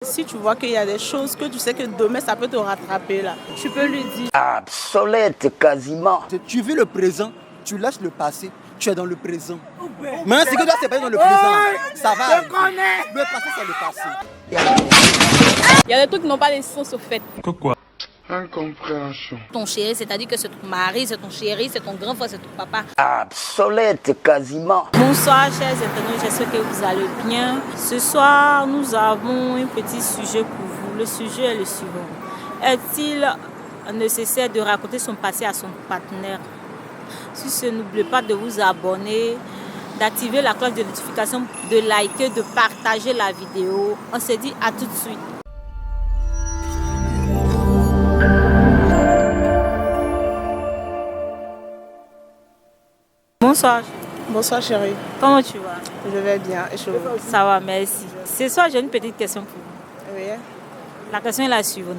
Si tu vois qu'il y a des choses que tu sais que demain ça peut te rattraper là, tu peux lui dire. Obsolète quasiment. Tu vis le présent, tu lâches le passé, tu es dans le présent. Maintenant, ce que toi, c'est pas dans le présent, ça va arriver. Le passé, c'est le passé. Il y a des trucs qui n'ont pas de sens au fait. Quoi? Incompréhension. Ton chéri, c'est-à-dire que c'est ton mari, c'est ton chéri, c'est ton grand frère, c'est ton papa. Obsolète quasiment. Bonsoir chers internautes, j'espère que vous allez bien. Ce soir, nous avons un petit sujet pour vous. Le sujet est le suivant. Est-il nécessaire de raconter son passé à son partenaire? Si ce, n'oubliez pas de vous abonner, d'activer la cloche de notification, de liker, de partager la vidéo. On se dit à tout de suite. Bonsoir. Bonsoir chérie, Comment tu vas? je vais bien et je... Ça va, merci. Ce soir, j'ai une petite question pour vous. Oui. La question est la suivante.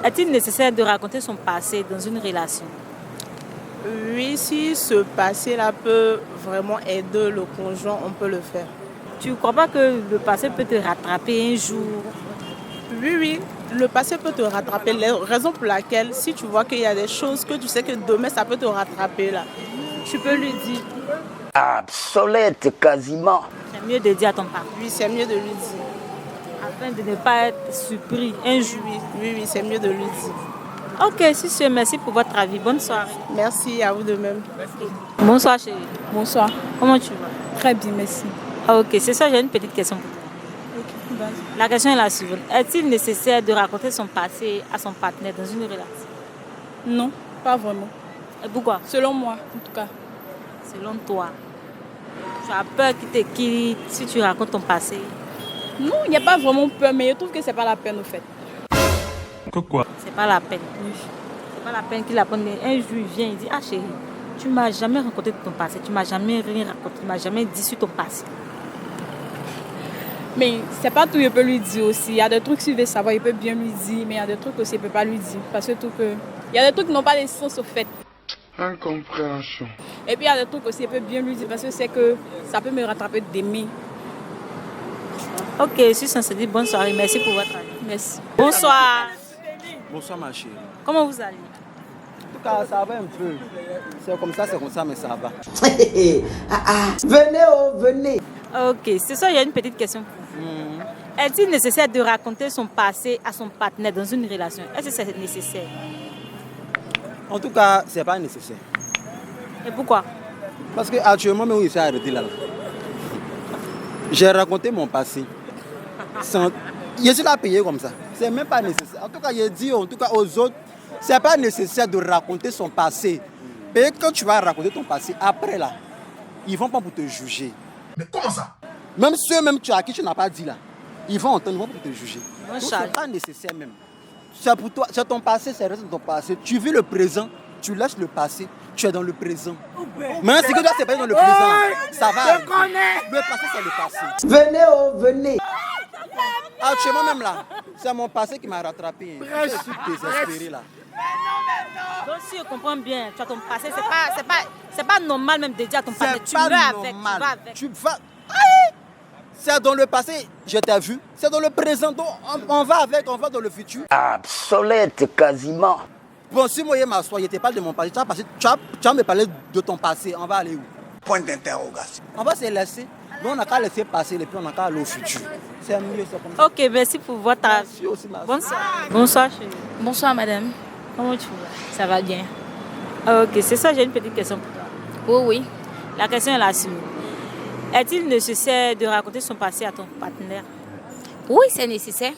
Est-il nécessaire de raconter son passé dans une relation? Oui, si ce passé-là peut vraiment aider le conjoint, on peut le faire. Tu ne crois pas que le passé peut te rattraper un jour? Oui, le passé peut te rattraper. La raison pour laquelle, si tu vois qu'il y a des choses que tu sais que demain ça peut te rattraper là, tu peux lui dire. Obsolète quasiment. C'est mieux de dire à ton partenaire Oui, c'est mieux de lui dire. afin de ne pas être surpris un jour. Oui, c'est mieux de lui dire. Ok, si c'est, merci pour votre avis. Bonne soirée. Merci à vous de même. Bonsoir chérie. Bonsoir. Comment tu vas? Très bien, merci. Ah, ok, c'est ça, j'ai une petite question pour toi. La question est la suivante. Est-il nécessaire de raconter son passé à son partenaire dans une relation? Non, pas vraiment. Et pourquoi? Selon moi, en tout cas. Selon toi, tu as peur qu'il te quitte si tu racontes ton passé? Non, il n'y a pas vraiment peur, mais je trouve que c'est pas la peine au fait. Quoi? C'est pas la peine. C'est pas la peine qu'il apprenne. Un jour, il vient, il dit: ah chérie, tu m'as jamais raconté ton passé, tu m'as jamais rien raconté, tu m'as jamais dit sur ton passé. Mais c'est pas tout, il peut lui dire aussi. Il y a des trucs qu'il veut savoir, il peut bien lui dire, mais il y a des trucs aussi, il peut pas lui dire. Parce que tout que... Il y a des trucs qui n'ont pas de sens au fait. Incompréhension. Et puis il y a des trucs aussi, il peut bien lui dire, parce que c'est que ça peut me rattraper d'aimer. Ok, si ça se dit bonne soirée, merci pour votre avis. Merci. Bonsoir. Bonsoir, ma chérie. Comment vous allez? En tout cas, ça va un peu. C'est comme ça, mais ça va. Venez, venez. Ok, c'est ça, il y a une petite question pour vous. Est-il nécessaire de raconter son passé à son partenaire dans une relation? Est-ce que c'est nécessaire? En tout cas, c'est pas nécessaire. Et pourquoi? Parce que actuellement, même où il s'est arrêté là. J'ai raconté mon passé. Je suis là payé comme ça. C'est même pas nécessaire. En tout cas, j'ai dit aux autres, c'est pas nécessaire de raconter son passé. Mais quand tu vas raconter ton passé, après là, ils vont pas pour te juger. Mais comment ça? Même ceux à qui tu n'as pas dit là, ils vont entendre, ils vont pour te juger. Donc, c'est pas nécessaire même. C'est pour toi, c'est ton passé, c'est reste ton passé. Tu vis le présent, tu lâches le passé, tu es dans le présent. Maintenant, ce que toi, c'est pas dans le présent, ça va arriver. Le passé, c'est le passé. Venez. Actuellement même là, c'est mon passé qui m'a rattrapé. Je suis désespéré là. Donc si je comprends bien, tu as ton passé, c'est pas normal même de dire à ton partenaire, tu vas avec, tu vas avec. C'est dans le passé, je t'ai vu. C'est dans le présent, donc on va avec, on va dans le futur. Obsolète quasiment. Bon, si moi je m'assois, je te parle de mon passé, tu vas me parler de ton passé, on va aller où? Point d'interrogation. On va se laisser. Donc on n'a qu'à laisser passer et puis on n'a qu'à aller au futur. C'est mieux, c'est comme ça. Ok, merci pour votre avis. Merci aussi, ma Bonsoir. Bonsoir chérie. Bonsoir, madame. Comment tu vas? Ça va bien. Ok, c'est ça, j'ai une petite question pour toi. Oui. La question est la suivante. Est-il nécessaire de raconter son passé à ton partenaire? Oui, c'est nécessaire.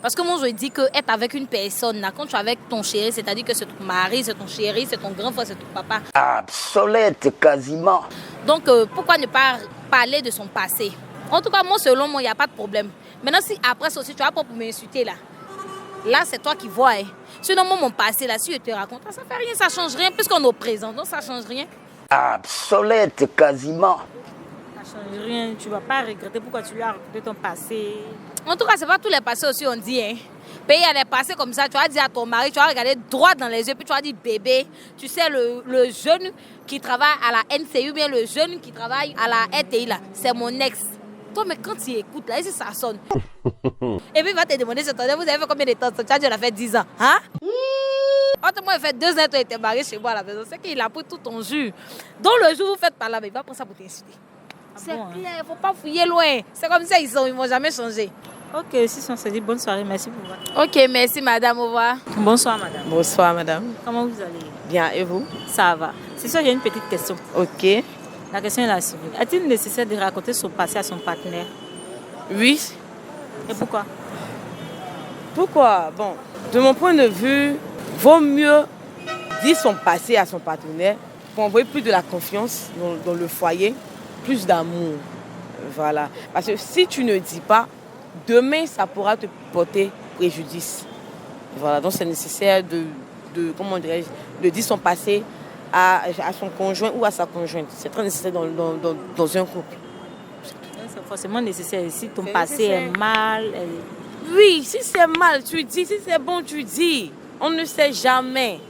Parce que moi, je dis que être avec une personne, là, quand tu es avec ton chéri, c'est-à-dire que c'est ton mari, c'est ton chéri, c'est ton grand frère, c'est ton papa. Obsolète quasiment. Donc, pourquoi ne pas parler de son passé? En tout cas, moi, selon moi, il n'y a pas de problème. Maintenant, si après ça aussi, tu as pas pour m'insulter, là, c'est toi qui vois. Hein. Sinon, moi, mon passé, là, si je te raconte, ça ne fait rien, ça ne change rien, puisqu'on est au présent, donc ça ne change rien. Obsolète quasiment. Ça ne change rien, tu ne vas pas regretter pourquoi tu lui as raconté ton passé. En tout cas, ce n'est pas tous les passés aussi, on dit. Hein. Puis il y a des passés comme ça, tu vas dire à ton mari, tu vas regarder droit dans les yeux, puis tu vas dire bébé, tu sais, le jeune qui travaille à la NCU, bien le jeune qui travaille à la RTI, là, c'est mon ex. Toi, mais quand tu écoutes, là, et si ça sonne. Et puis il va te demander, vous avez fait combien de temps? Tu as dit, on a fait 10 ans. Hein? Moi, il fait 2 ans, tu étais marié chez moi à la maison. C'est qu'il a pris tout ton jus. Donc le jour où vous faites par là, mais il va prendre ça pour t'insulter. C'est clair, il ne faut pas fouiller loin. C'est comme ça, ils ne vont jamais changer. Ok, si on se dit bonne soirée, merci pour votre. Ok, merci madame, au revoir. Bonsoir madame. Bonsoir madame. Comment vous allez? Bien, et vous? Ça va. C'est ça, j'ai une petite question. Ok. La question est la suivante. Est-il nécessaire de raconter son passé à son partenaire? Oui. Et pourquoi? Pourquoi? Bon, de mon point de vue, vaut mieux dire son passé à son partenaire pour envoyer plus de la confiance dans le foyer, plus d'amour. Voilà. Parce que si tu ne dis pas, demain, ça pourra te porter préjudice. Voilà. Donc, c'est nécessaire comment dirais-je, de dire son passé à son conjoint ou à sa conjointe. C'est très nécessaire dans un couple. C'est forcément nécessaire. Si ton passé est mal... Oui, si c'est mal, tu dis. Si c'est bon, tu dis. On ne sait jamais.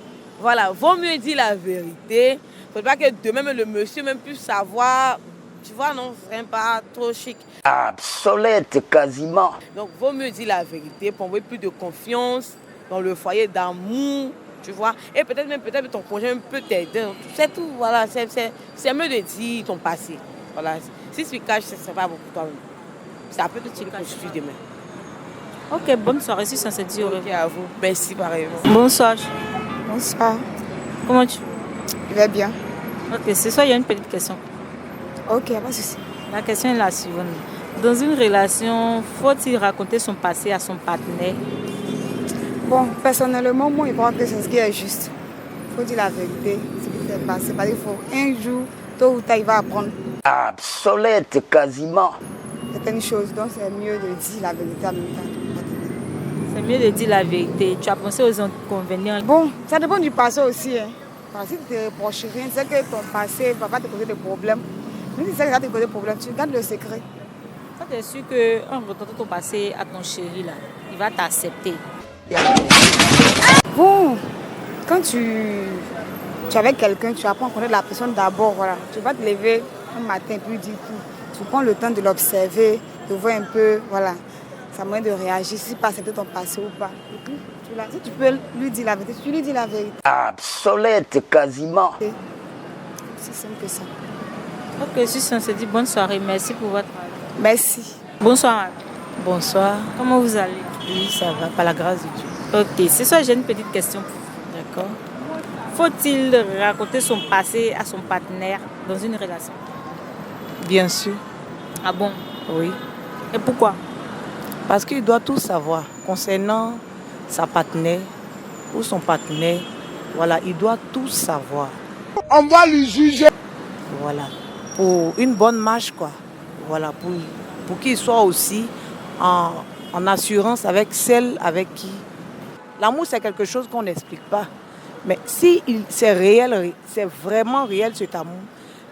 Voilà, vaut mieux dire la vérité. Il ne faut pas que demain, le monsieur même puisse savoir. Tu vois, non, vraiment pas trop chic. Obsolète quasiment. Donc, vaut mieux dire la vérité pour envoyer plus de confiance dans le foyer d'amour. Tu vois, et peut-être ton conjoint peut t'aider. C'est tout, voilà. C'est mieux de dire ton passé. Voilà. Si tu caches, ce n'est pas bon pour toi-même. Ça peut te tirer pour demain. Ok, bonne soirée, si ça se dit. Ok, à vous. Merci, pareillement. Bonsoir. Bonsoir. Comment tu vas? Je vais bien. Ok, ce soir, il y a une petite question. Ok, pas de souci. La question est la suivante. Dans une relation, faut-il raconter son passé à son partenaire? Bon, personnellement, moi, je crois que c'est ce qui est juste. Il faut dire la vérité, ce qui s'est passé. Parce qu'il faut un jour, tôt ou tard, il va apprendre Obsolète quasiment. certaines choses. Donc, c'est mieux de dire la vérité en même temps. C'est mieux de dire la vérité. Tu as pensé aux inconvénients. Bon, ça dépend du passé aussi. Hein. Parce que si tu ne reproches rien, tu sais que ton passé ne va pas te causer des problèmes. Mais si tu sais que ça va te causer des problèmes, tu gardes le secret. Ça, tu es sûr qu'en retournant ton passé à ton chéri, là, il va t'accepter. Bon, quand tu es avec quelqu'un, tu apprends à connaître la personne d'abord. Voilà. Tu vas te lever un matin, puis dire tout. Tu prends le temps de l'observer, de voir un peu, voilà, sa manière de réagir, si tu peux accepter ton passé ou pas. Et puis, si tu peux lui dire la vérité, tu lui dis la vérité. Obsolète quasiment. C'est simple que ça. Ok, si on se dit bonne soirée, merci pour votre avis. Merci. Bonsoir. Bonsoir. Comment vous allez? Oui, ça va, par la grâce de Dieu. Ok, ce soir, j'ai une petite question pour vous. D'accord. Faut-il raconter son passé à son partenaire dans une relation? Bien sûr. Ah bon? Oui. Et pourquoi? Parce qu'il doit tout savoir concernant sa partenaire ou son partenaire. Voilà, il doit tout savoir. On va lui juger. Voilà. Pour une bonne marche, quoi. Voilà, pour qu'il soit aussi en assurance avec celle avec qui. L'amour, c'est quelque chose qu'on n'explique pas. Mais si c'est réel, c'est vraiment réel cet amour,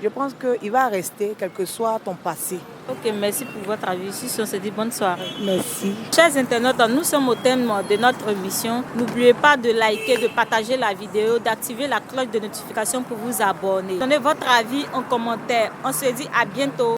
je pense qu'il va rester, quel que soit ton passé. Ok, merci pour votre avis. Si on se dit bonne soirée. Merci. Chers internautes, nous sommes au thème de notre émission. N'oubliez pas de liker, de partager la vidéo, d'activer la cloche de notification pour vous abonner. Donnez votre avis en commentaire. On se dit à bientôt.